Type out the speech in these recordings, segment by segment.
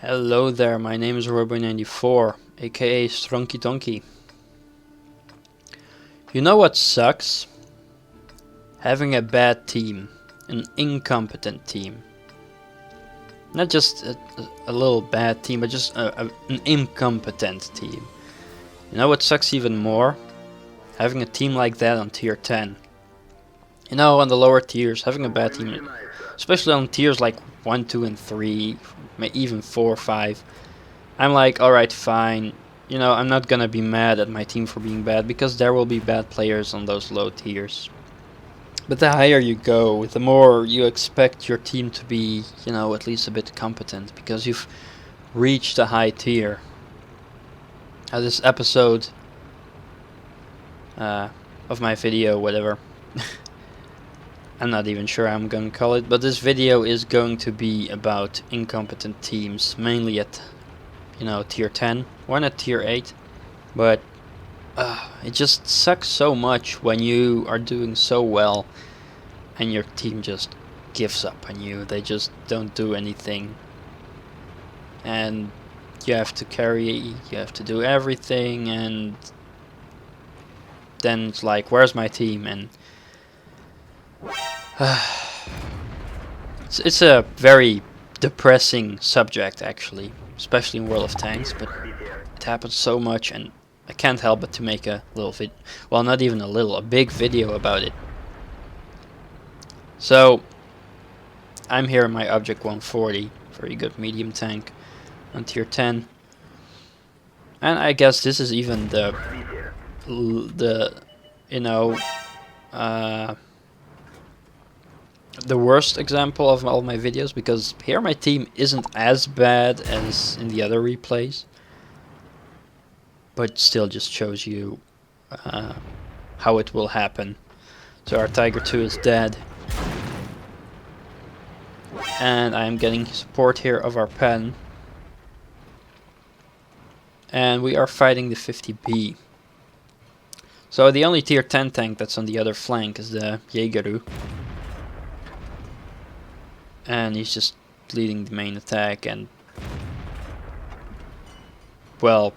Hello there, my name is Robo94, aka Stronky Donkey. You know what sucks? Having a bad team, an incompetent team. Not just a little bad team, but just an incompetent team. You know what sucks even more? Having a team like that on tier 10. You know, on the lower tiers, having a bad team, especially on tiers like 1, 2, and 3, even 4, 5. I'm like, alright, fine. You know, I'm not gonna be mad at my team for being bad, because there will be bad players on those low tiers. But the higher you go, the more you expect your team to be, you know, at least a bit competent, because you've reached a high tier. This episode of my video, whatever. I'm not even sure how I'm going to call it, but this video is going to be about incompetent teams, mainly at, you know, tier 10, one at tier 8, but it just sucks so much when you are doing so well and your team just gives up on you. They just don't do anything, and you have to carry, you have to do everything, and then it's like, where's my team? And it's a very depressing subject, actually, especially in World of Tanks, but it happens so much, and I can't help but to make a little well, not even a little, a big video about it. So I'm here in my Object 140, very good medium tank on tier 10, and I guess this is even the you know, the worst example of all my videos, because here my team isn't as bad as in the other replays, but still just shows you how it will happen. So our Tiger 2 is dead, and I am getting support here of our pen, and we are fighting the 50B. So the only tier 10 tank that's on the other flank is the Jaegeru, and he's just leading the main attack. And well,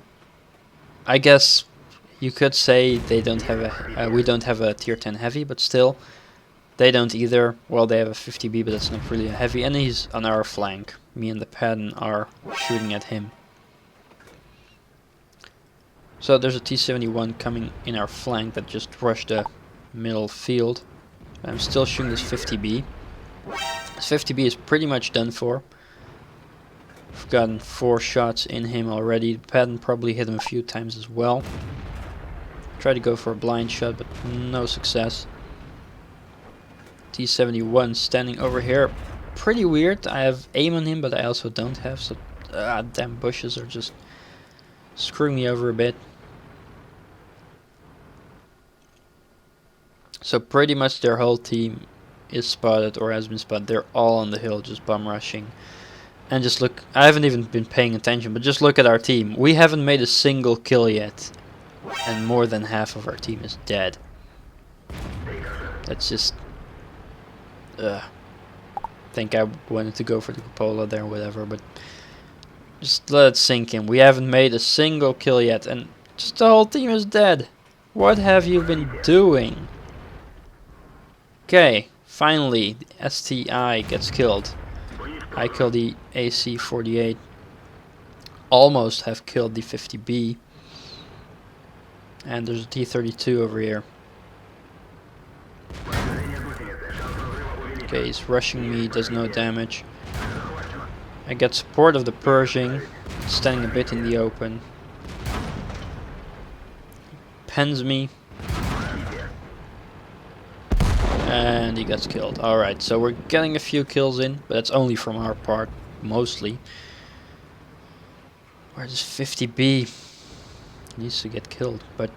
I guess you could say they don't have a we don't have a tier 10 heavy, but still they don't either. Well, they have a 50B, but that's not really a heavy, and he's on our flank. Me and the Pen are shooting at him. So there's a T-71 coming in our flank that just rushed the middle field. I'm still shooting this 50B. This 50B is pretty much done for. I've gotten 4 shots in him already. The Pen probably hit him a few times as well. Tried to go for a blind shot, but no success. T-71 standing over here. Pretty weird. I have aim on him, but I also don't have, so damn bushes are just screwing me over a bit. So pretty much their whole team is spotted or has been spotted. They're all on the hill just bum rushing. And just look, I haven't even been paying attention, but just look at our team. We haven't made a single kill yet, and more than half of our team is dead. That's just think I wanted to go for the cupola there, whatever, but just let it sink in. We haven't made a single kill yet, and just the whole team is dead. What have you been doing? Okay, finally, the STI gets killed. I killed the AC-48. Almost have killed the 50B. And there's a T-32 over here. Okay, he's rushing me, does no damage. I get support of the Pershing, standing a bit in the open. Pens me. And he gets killed. Alright, so we're getting a few kills in, but that's only from our part, mostly. Where's this 50B? He needs to get killed, but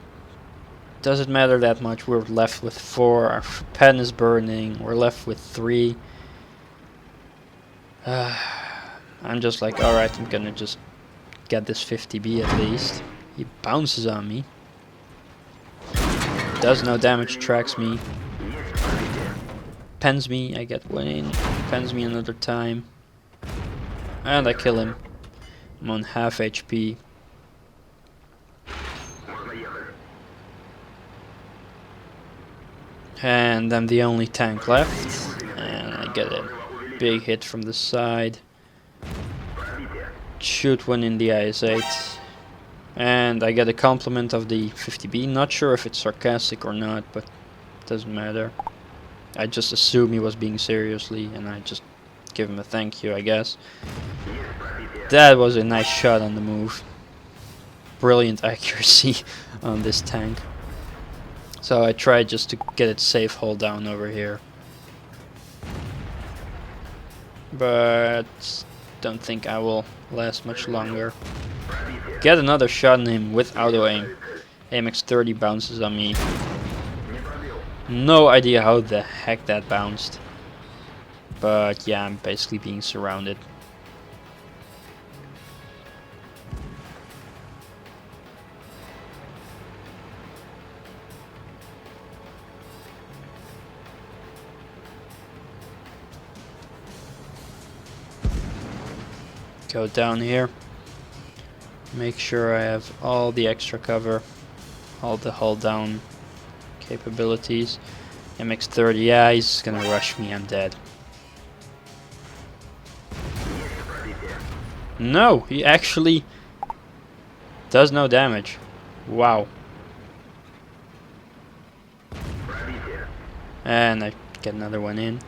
doesn't matter that much. We're left with 4, our pen is burning, we're left with 3. I'm just like, alright, I'm gonna just get this 50B at least. He bounces on me. Does no damage, tracks me. Pens me, I get one in. Pens me another time. And I kill him. I'm on half HP. And I'm the only tank left. And I get a big hit from the side. Shoot one in the IS-8. And I get a compliment of the 50B. Not sure if it's sarcastic or not, but it doesn't matter. I just assume he was being seriously, and I just give him a thank you, I guess. That was a nice shot on the move. Brilliant accuracy on this tank. So I tried just to get it safe hold down over here. But don't think I will last much longer. Get another shot on him with auto aim. AMX 30 bounces on me. No idea how the heck that bounced. But yeah, I'm basically being surrounded. Go down here. Make sure I have all the extra cover, all the hold down capabilities. MX-30, yeah, he's gonna rush me, I'm dead. No, he actually does no damage. Wow. And I get another one in.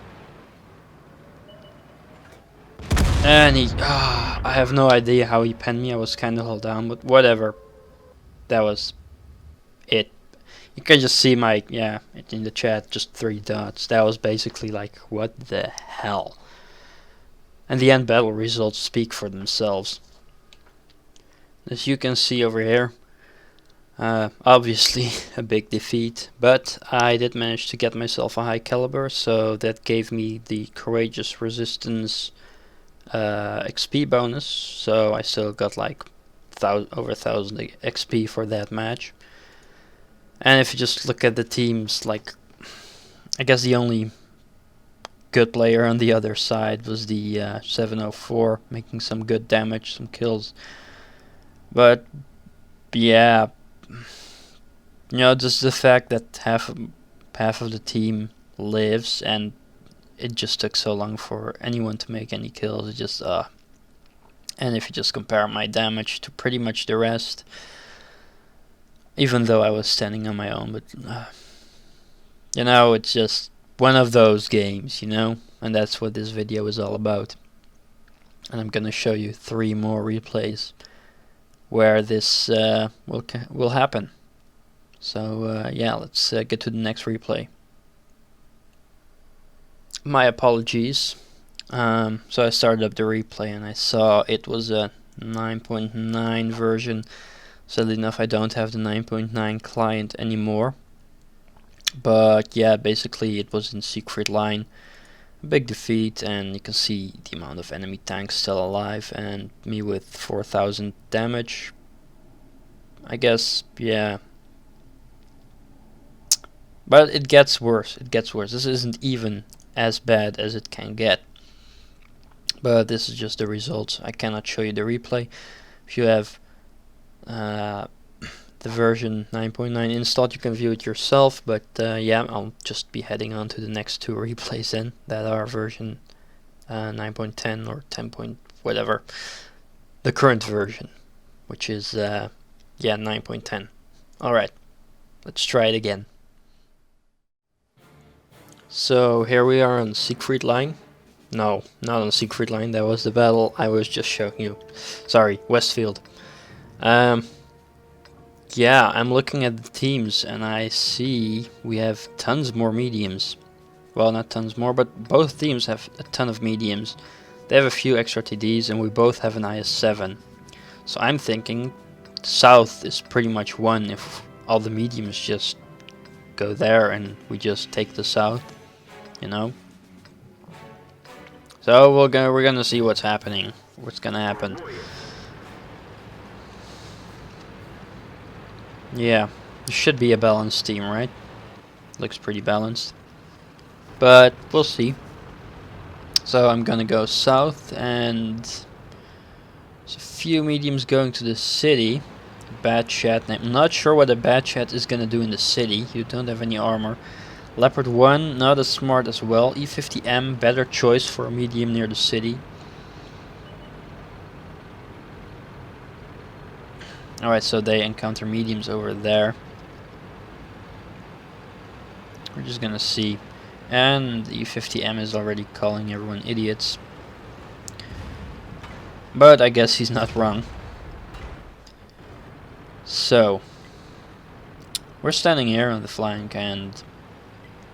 And he, I have no idea how he penned me. I was kind of held down, but whatever. That was it. You can just see my, yeah, in the chat, just 3 dots. That was basically like, what the hell? And the end battle results speak for themselves. As you can see over here, obviously a big defeat, but I did manage to get myself a high caliber, so that gave me the courageous resistance XP bonus, so I still got like over 1000 XP for that match. And if you just look at the teams, like, I guess the only good player on the other side was the 704, making some good damage, some kills. But yeah, you know, just the fact that half of the team lives, and it just took so long for anyone to make any kills. It just and if you just compare my damage to pretty much the rest, even though I was standing on my own, but you know, it's just one of those games, you know, and that's what this video is all about. And I'm gonna show you 3 more replays where this will happen. So yeah, let's get to the next replay. My apologies. So I started up the replay and I saw it was a 9.9 version. Sadly enough, I don't have the 9.9 client anymore. But yeah, basically it was in Siegfried Line. A big defeat, and you can see the amount of enemy tanks still alive, and me with 4000 damage. I guess, yeah. But it gets worse, it gets worse. This isn't even as bad as it can get. But this is just the results. I cannot show you the replay. If you have the version 9.9 installed, you can view it yourself, but yeah, I'll just be heading on to the next 2 replays then, that are version 9.10 or 10. Whatever, the current version, which is yeah, 9.10. Alright, let's try it again. So here we are on Siegfried Line. No, not on Siegfried Line, that was the battle I was just showing you. Sorry, Westfield. Yeah, I'm looking at the teams and I see we have tons more mediums. Well, not tons more, but both teams have a ton of mediums. They have a few extra TDs and we both have an IS-7. So I'm thinking South is pretty much won if all the mediums just go there and we just take the South, you know? So we're gonna see what's happening, what's gonna happen. Yeah, it should be a balanced team, right? Looks pretty balanced. But we'll see. So I'm gonna go south, and there's a few mediums going to the city. Bat Chat. I'm not sure what a Bat Chat is gonna do in the city. You don't have any armor. Leopard 1, not as smart as well. E50M, better choice for a medium near the city. Alright, so they encounter mediums over there. We're just gonna see. And the E50M is already calling everyone idiots. But I guess he's not wrong. So, we're standing here on the flank and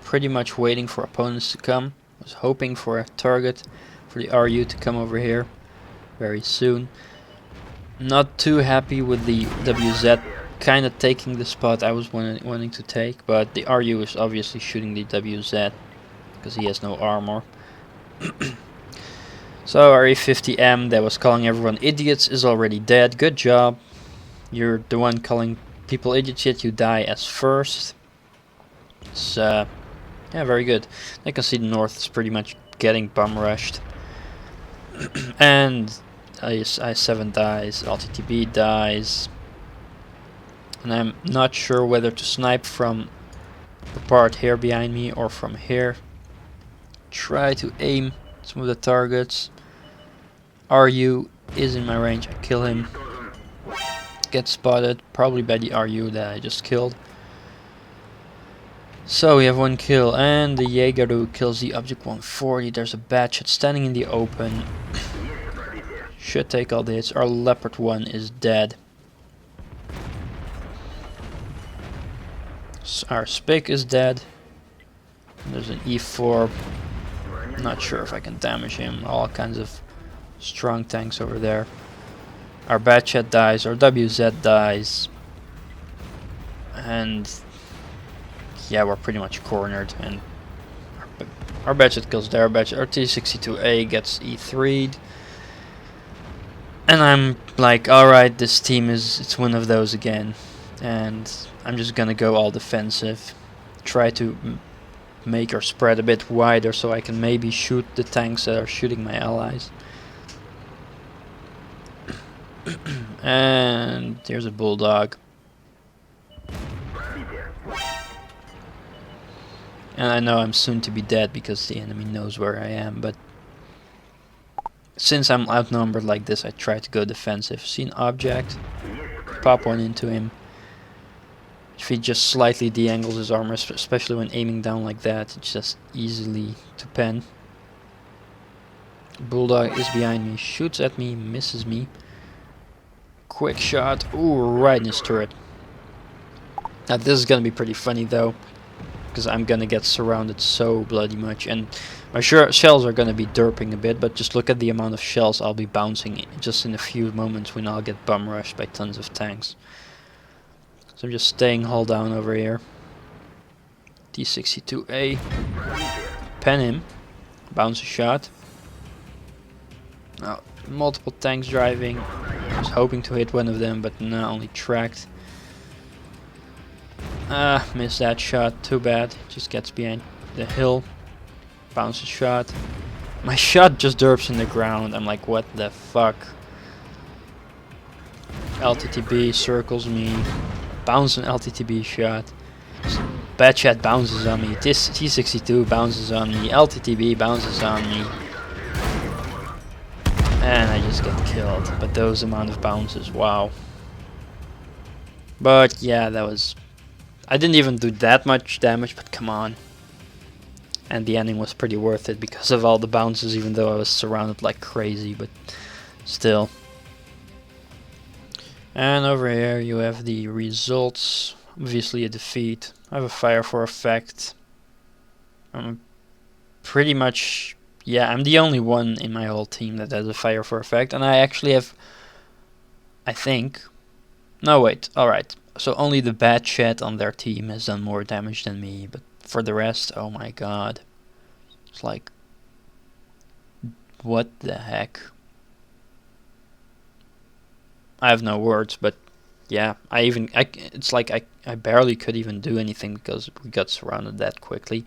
pretty much waiting for opponents to come. I was hoping for a target for the RU to come over here very soon. Not too happy with the WZ kind of taking the spot I was wanting to take, but the RU is obviously shooting the WZ because he has no armor. So our E50M that was calling everyone idiots is already dead. Good job. You're the one calling people idiots, yet you die as first. It's yeah, very good. I can see the north is pretty much getting bum rushed. And I7 dies, LTTB dies. And I'm not sure whether to snipe from the part here behind me or from here. Try to aim some of the targets. RU is in my range, I kill him. Get spotted, probably by the RU that I just killed. So we have one kill, and the Jaeger kills the Object 140. There's a Bat Chat standing in the open. Should take all the hits. Our Leopard 1 is dead. Our Spik is dead. There's an E4. Not sure if I can damage him. All kinds of strong tanks over there. Our Bat Chat dies. Our WZ dies. And yeah, we're pretty much cornered. And our Bat Chat kills their Bat Chat. Our T62A gets E3'd. And I'm like, alright, this team it's one of those again. And I'm just gonna go all defensive. Try to make our spread a bit wider so I can maybe shoot the tanks that are shooting my allies. And there's a Bulldog. And I know I'm soon to be dead because the enemy knows where I am, but since I'm outnumbered like this, I try to go defensive. See an object, pop one into him. If he just slightly de-angles his armor, especially when aiming down like that, it's just easily to pen. Bulldog is behind me, shoots at me, misses me. Quick shot, ooh, right in his turret. Now this is gonna be pretty funny though, because I'm gonna get surrounded so bloody much, and my shells are gonna be derping a bit, but just look at the amount of shells I'll be bouncing just in a few moments when I'll get bum rushed by tons of tanks. So I'm just staying hull down over here. T62A. Pen him. Bounce a shot. Oh, multiple tanks driving. I was hoping to hit one of them, but no, only tracked. Ah, missed that shot. Too bad. Just gets behind the hill. Bounce a shot. My shot just derps in the ground. I'm like, what the fuck? LTTB circles me. Bounce an LTTB shot. Bat Chat bounces on me. T62 bounces on me. LTTB bounces on me. And I just get killed. But those amount of bounces, wow. But yeah, that was... I didn't even do that much damage, but come on. And the ending was pretty worth it because of all the bounces, even though I was surrounded like crazy, but still. And over here you have the results. Obviously a defeat. I have a fire for effect. I'm pretty much... yeah, I'm the only one in my whole team that has a fire for effect. And I actually have... I think... no, wait. Alright. So only the Bat Chat on their team has done more damage than me. But for the rest, oh my god. It's like... what the heck? I have no words, but yeah, it's like I barely could even do anything because we got surrounded that quickly.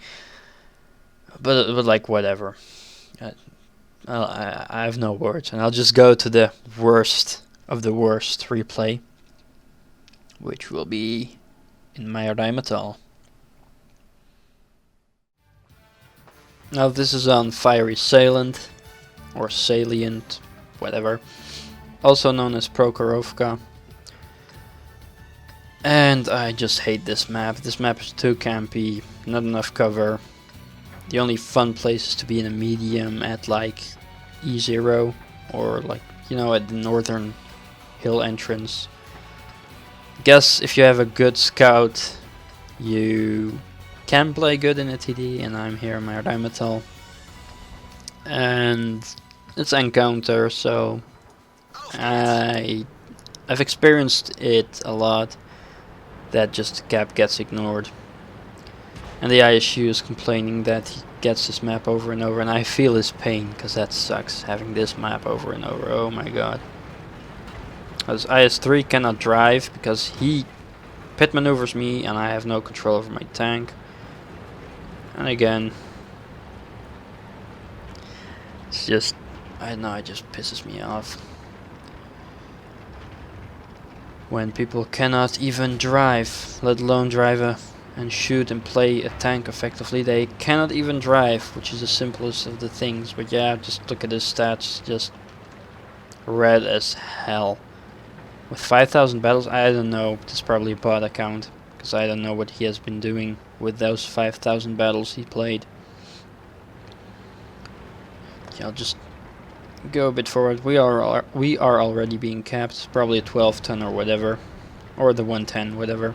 But like, whatever. I have no words, and I'll just go to the worst of the worst replay, which will be in Mairdaimatal. Now this is on Fiery Salient, or Salient, whatever, also known as Prokhorovka. And I just hate this map. This map is too campy, not enough cover. The only fun place is to be in a medium at like E0, or like, you know, at the northern hill entrance. Guess if you have a good scout, you can play good in a TD, and I'm here in Mairdaimatal. And it's encounter, so I've experienced it a lot, that just the cap gets ignored. And the ISU is complaining that he gets this map over and over, and I feel his pain, because that sucks, having this map over and over. Oh my god. Because IS-3 cannot drive, because he pit maneuvers me, and I have no control over my tank. And again, it's just, I don't know, it just pisses me off. When people cannot even drive, let alone drive and shoot and play a tank effectively. They cannot even drive, which is the simplest of the things. But yeah, just look at his stats, just red as hell. With 5,000 battles, I don't know, it's probably a bot account, because I don't know what he has been doing with those 5,000 battles he played. Yeah, I'll just go a bit forward. We are already being capped, probably a 12 ton or whatever, or the 110, whatever.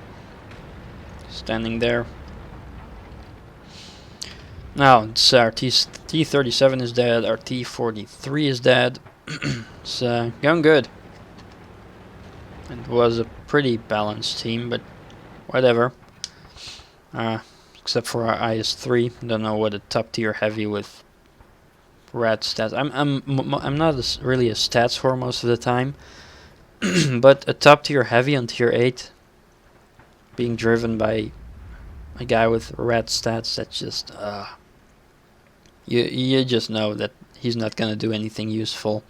Standing there. Now it's our T37 is dead, our T43 is dead. It's going good. It was a pretty balanced team, but whatever. Except for our IS-3, don't know what a top tier heavy with rat stats. I'm not really a stats whore most of the time, but a top tier heavy on tier 8, being driven by a guy with rat stats, that's just you just know that he's not gonna do anything useful.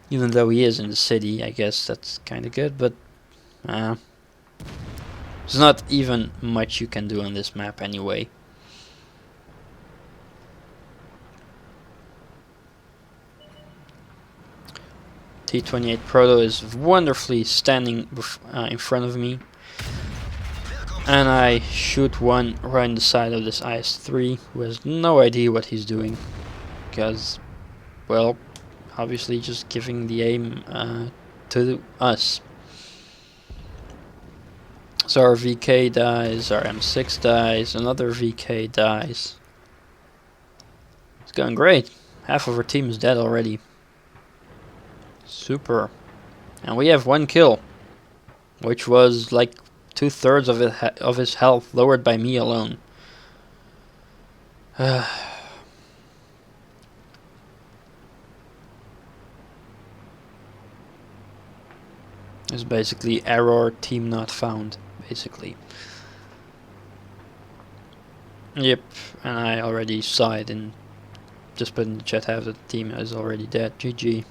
Even though he is in the city, I guess that's kind of good, but there's not even much you can do on this map anyway. T28 Proto is wonderfully standing in front of me, and I shoot one right in the side of this IS-3 who has no idea what he's doing, because, well, obviously just giving the aim to us. So our VK dies, our M6 dies, another VK dies. It's going great. Half of our team is dead already. Super. And we have one kill, which was like 2/3 of his health lowered by me alone. It's basically error, team not found, basically. Yep, and I already saw it and just put in the chat half the team is already dead. GG.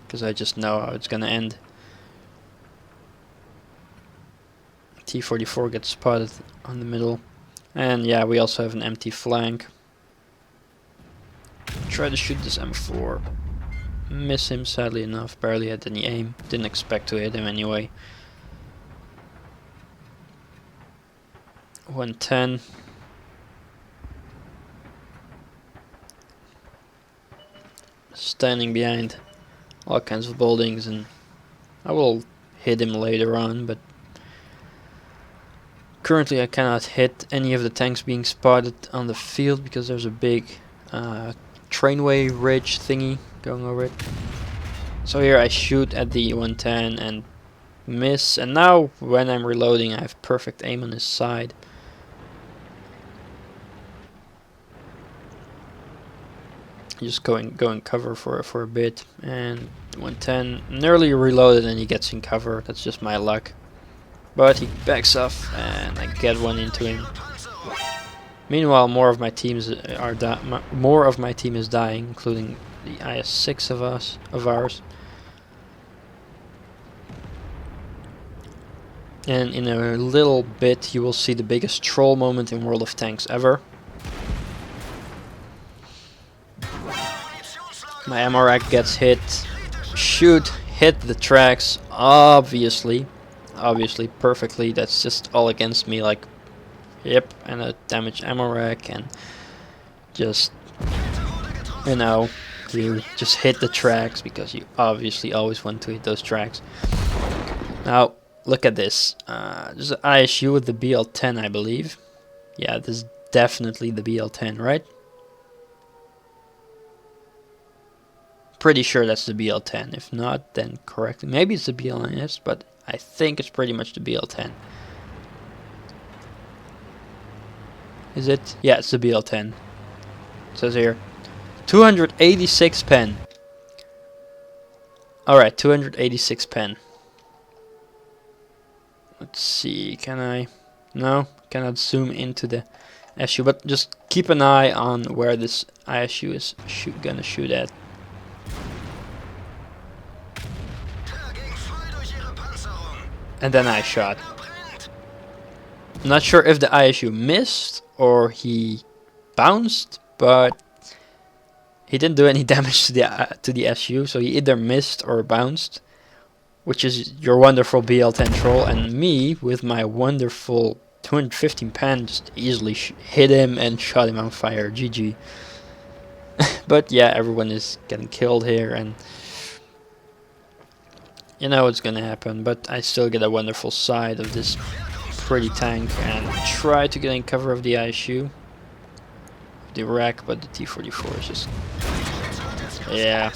Because I just know how it's gonna end. T44 gets spotted on the middle. And yeah, we also have an empty flank. Try to shoot this M4. Miss him, sadly enough. Barely had any aim. Didn't expect to hit him anyway. 110. Standing behind all kinds of buildings, and I will hit him later on, but currently I cannot hit any of the tanks being spotted on the field because there's a big trainway ridge thingy going over it. So here I shoot at the 110 and miss, and now when I'm reloading I have perfect aim on his side. Just going cover for a bit, and 110 nearly reloaded and he gets in cover. That's just my luck, but he backs off and I get one into him. Meanwhile, more of my team is dying, including the IS-6 of ours. And in a little bit you will see the biggest troll moment in World of Tanks ever. My ammo rack gets hit. Shoot, hit the tracks, obviously, perfectly. That's just all against me, like, yep, and a damaged ammo rack, and just, you know, you just hit the tracks because you obviously always want to hit those tracks. Now, look at this. There's an ISU with the BL10, I believe. Yeah, this is definitely the BL10, right? Pretty sure that's the BL10. If not, then correct. Maybe it's the BL9S, but I think it's pretty much the BL10. Is it? Yeah, it's the BL10. It says here 286 pen. Alright, 286 pen. Let's see, can I? No, cannot zoom into the ISU, but just keep an eye on where this ISU is gonna shoot at. And then I shot. I'm not sure if the ISU missed or he bounced, but he didn't do any damage to the SU, so he either missed or bounced, which is your wonderful BL10 troll, and me with my wonderful 215 pen just easily hit him and shot him on fire. GG. But yeah, everyone is getting killed here, and you know what's gonna happen, but I still get a wonderful side of this pretty tank and try to get in cover of the ISU. The rack, but the T-44 is just, yeah,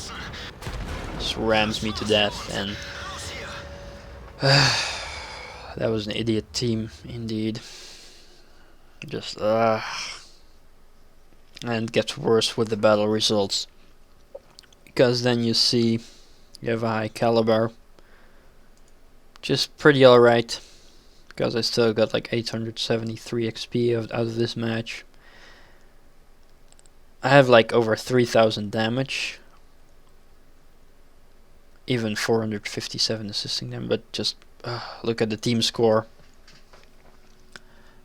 just rams me to death, and that was an idiot team indeed. Just and it gets worse with the battle results, because then you see you have a high caliber, just pretty alright, because I still got like 873 XP out of this match. I have like over 3000 damage, even 457 assisting them, but just look at the team score.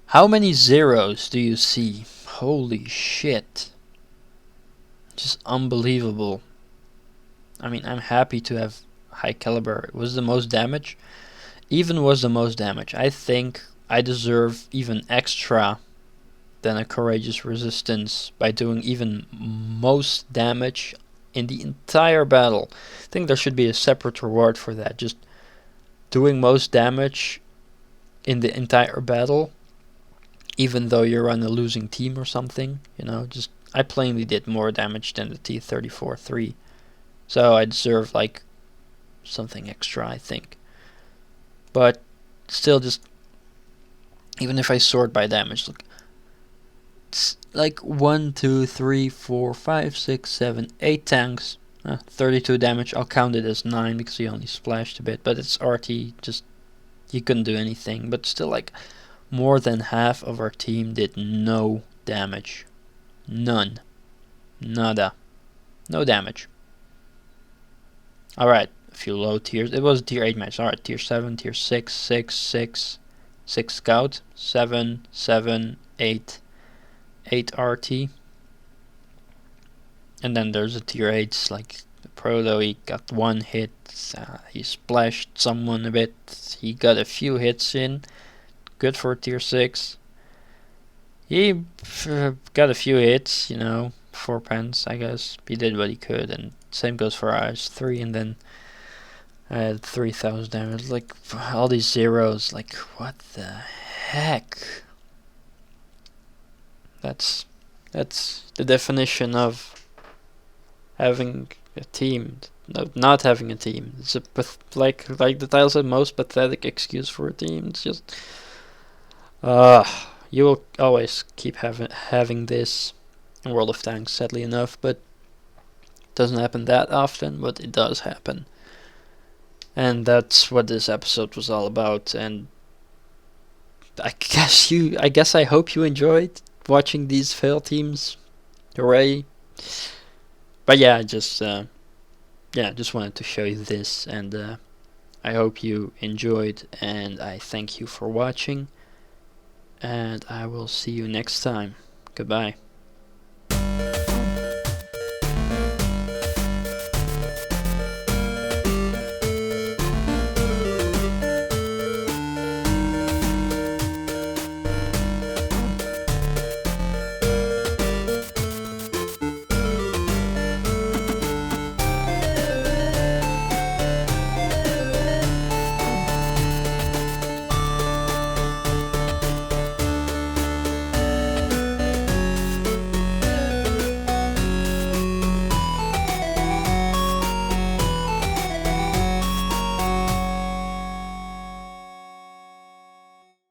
How many zeros do you see? Holy shit. Just unbelievable. I mean, I'm happy to have high caliber. It was the most damage. Even was the most damage. I think I deserve even extra than a courageous resistance by doing even most damage in the entire battle. I think there should be a separate reward for that. Just doing most damage in the entire battle, even though you're on a losing team or something. You know, just I plainly did more damage than the T-34-3, so I deserve like something extra, I think. But still, just even if I sort by damage, look, it's like 1, 2, 3, 4, 5, 6, 7, 8 tanks, 32 damage. I'll count it as 9 because he only splashed a bit, but it's RT, just he couldn't do anything. But still, like, more than half of our team did no damage. None. Nada. No damage. Alright, a few low tiers. It was a tier 8 match. Alright, tier 7, tier 6, 6, 6, 6 scout, 7, 7, 8, 8 RT. And then there's a tier 8, like the Proto. He got 1 hit, he splashed someone a bit, he got a few hits in. Good for tier 6. He got a few hits, you know, 4 pence, I guess. He did what he could, and same goes for IS-3, and then I had 3000 damage. Like, all these zeros, like, what the heck? That's the definition of having a team. No, not having a team. It's a like the title said, most pathetic excuse for a team. It's just you will always keep having this in World of Tanks, sadly enough, but it doesn't happen that often, but it does happen. And that's what this episode was all about, and I guess I hope you enjoyed watching these fail teams. Hooray. But yeah, just wanted to show you this, and I hope you enjoyed, and I thank you for watching, and I will see you next time. Goodbye.